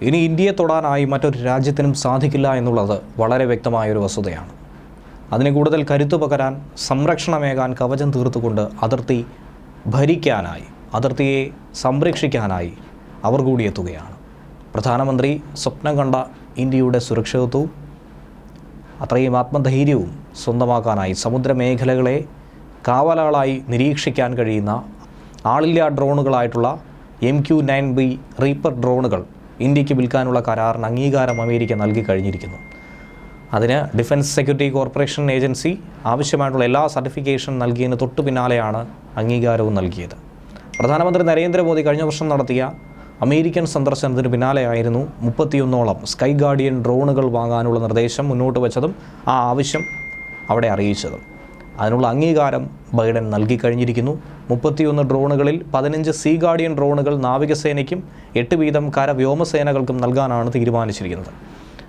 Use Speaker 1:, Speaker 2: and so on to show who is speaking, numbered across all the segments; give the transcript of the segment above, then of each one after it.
Speaker 1: ഇനി ഇന്ത്യയെ തൊടാനായി മറ്റൊരു രാജ്യത്തിനും സാധിക്കില്ല എന്നുള്ളത് വളരെ വ്യക്തമായൊരു വസ്തുതയാണ്. അതിന് കൂടുതൽ കരുത്തു പകരാൻ, സംരക്ഷണമേകാൻ കവചം തീർത്തുകൊണ്ട് അതിർത്തി ഭരിക്കാനായി, അതിർത്തിയെ സംരക്ഷിക്കാനായി അവർ കൂടി എത്തുകയാണ്. പ്രധാനമന്ത്രി സ്വപ്നം കണ്ട ഇന്ത്യയുടെ സുരക്ഷിതത്വവും അത്രയും ആത്മധൈര്യവും സ്വന്തമാക്കാനായി സമുദ്രമേഖലകളെ കാവലാളായി നിരീക്ഷിക്കാൻ കഴിയുന്ന ആളില്ലാ ഡ്രോണുകളായിട്ടുള്ള MQ-9B റീപ്പർ ഡ്രോണുകൾ ഇന്ത്യക്ക് വിൽക്കാനുള്ള കരാറിന് അംഗീകാരം അമേരിക്ക നൽകി കഴിഞ്ഞിരിക്കുന്നു. അതിന് ഡിഫൻസ് സെക്യൂരിറ്റി കോർപ്പറേഷൻ ഏജൻസി ആവശ്യമായിട്ടുള്ള എല്ലാ സർട്ടിഫിക്കേഷൻ നൽകിയതിന് തൊട്ടു പിന്നാലെയാണ് അംഗീകാരവും നൽകിയത്. പ്രധാനമന്ത്രി നരേന്ദ്രമോദി കഴിഞ്ഞ വർഷം നടത്തിയ അമേരിക്കൻ സന്ദർശനത്തിന് പിന്നാലെയായിരുന്നു 31ഓളം സ്കൈ ഗാർഡിയൻ ഡ്രോണുകൾ വാങ്ങാനുള്ള നിർദ്ദേശം മുന്നോട്ട് വച്ചതും ആ ആവശ്യം അവിടെ അറിയിച്ചതും. അതിനുള്ള അംഗീകാരം ബൈഡൻ നൽകി കഴിഞ്ഞിരിക്കുന്നു. 31 ഡ്രോണുകളിൽ 15 സീ ഗാർഡിയൻ ഡ്രോണുകൾ നാവികസേനയ്ക്കും 8 വീതം കരവ്യോമസേനകൾക്കും നൽകാനാണ് തീരുമാനിച്ചിരിക്കുന്നത്.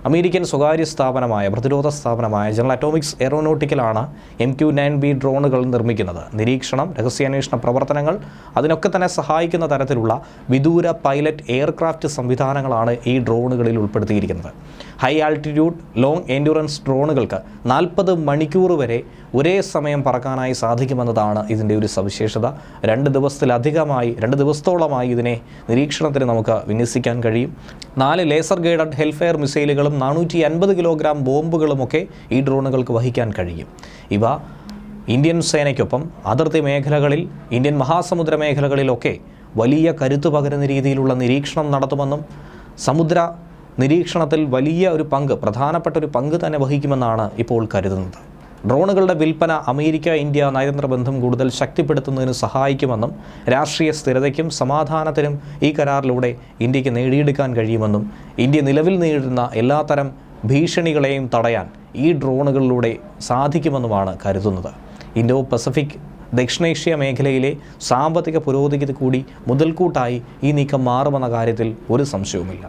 Speaker 1: അമേരിക്കൻ സ്വകാര്യ സ്ഥാപനമായ പ്രതിരോധ സ്ഥാപനമായ ജനറൽ അറ്റോമിക്സ് എയറോനോട്ടിക്കലാണ് MQ-9B ഡ്രോണുകൾ നിർമ്മിക്കുന്നത്. നിരീക്ഷണം, രഹസ്യാന്വേഷണ പ്രവർത്തനങ്ങൾ അതിനൊക്കെ തന്നെ സഹായിക്കുന്ന തരത്തിലുള്ള വിദൂര പൈലറ്റ് എയർക്രാഫ്റ്റ് സംവിധാനങ്ങളാണ് ഈ ഡ്രോണുകളിൽ ഉൾപ്പെടുത്തിയിരിക്കുന്നത്. ഹൈ ആൾട്ടിറ്റ്യൂഡ് ലോങ് എൻഡ്യൂറൻസ് ഡ്രോണുകൾക്ക് 40 മണിക്കൂർ വരെ ഒരേ സമയം പറക്കാനായി സാധിക്കുമെന്നതാണ് ഇതിൻ്റെ ഒരു സവിശേഷത. 2 ദിവസത്തോളമായി ഇതിനെ നിരീക്ഷണത്തിന് നമുക്ക് വിന്യസിക്കാൻ കഴിയും. 4 ലേസർ ഗൈഡഡ് ഹെൽഫെയർ മിസൈലുകളും 450 കിലോഗ്രാം ബോംബുകളുമൊക്കെ ഈ ഡ്രോണുകൾക്ക് വഹിക്കാൻ കഴിയും. ഇവ ഇന്ത്യൻ സേനയ്ക്കൊപ്പം അതിർത്തി മേഖലകളിൽ, ഇന്ത്യൻ മഹാസമുദ്ര മേഖലകളിലൊക്കെ വലിയ കരുത്തു പകരുന്ന രീതിയിലുള്ള നിരീക്ഷണം നടത്തുമെന്നും സമുദ്ര നിരീക്ഷണത്തിൽ വലിയ ഒരു പങ്ക്, പ്രധാനപ്പെട്ട ഒരു പങ്ക് തന്നെ വഹിക്കുമെന്നാണ് ഇപ്പോൾ കരുതുന്നത്. ഡ്രോണുകളുടെ വിൽപ്പന അമേരിക്ക ഇന്ത്യ നയതന്ത്ര ബന്ധം കൂടുതൽ ശക്തിപ്പെടുത്തുന്നതിന് സഹായിക്കുമെന്നും രാഷ്ട്രീയ സ്ഥിരതയ്ക്കും സമാധാനത്തിനും ഈ കരാറിലൂടെ ഇന്ത്യക്ക് നേടിയെടുക്കാൻ കഴിയുമെന്നും ഇന്ത്യ നിലവിൽ നേരിടുന്ന എല്ലാത്തരം ഭീഷണികളെയും തടയാൻ ഈ ഡ്രോണുകളിലൂടെ സാധിക്കുമെന്നുമാണ് കരുതുന്നത്. ഇൻഡോ പസഫിക്, ദക്ഷിണേഷ്യ മേഖലയിലെ സാമ്പത്തിക പുരോഗതിക്ക് കൂടി മുതൽക്കൂട്ടായി ഈ നീക്കം മാറുമെന്ന കാര്യത്തിൽ ഒരു സംശയവുമില്ല.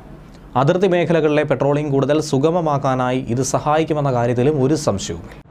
Speaker 1: അതിർത്തി മേഖലകളിലെ പെട്രോളിംഗ് കൂടുതൽ സുഗമമാക്കാനായി ഇത് സഹായിക്കുമെന്ന കാര്യത്തിലും ഒരു സംശയവുമില്ല.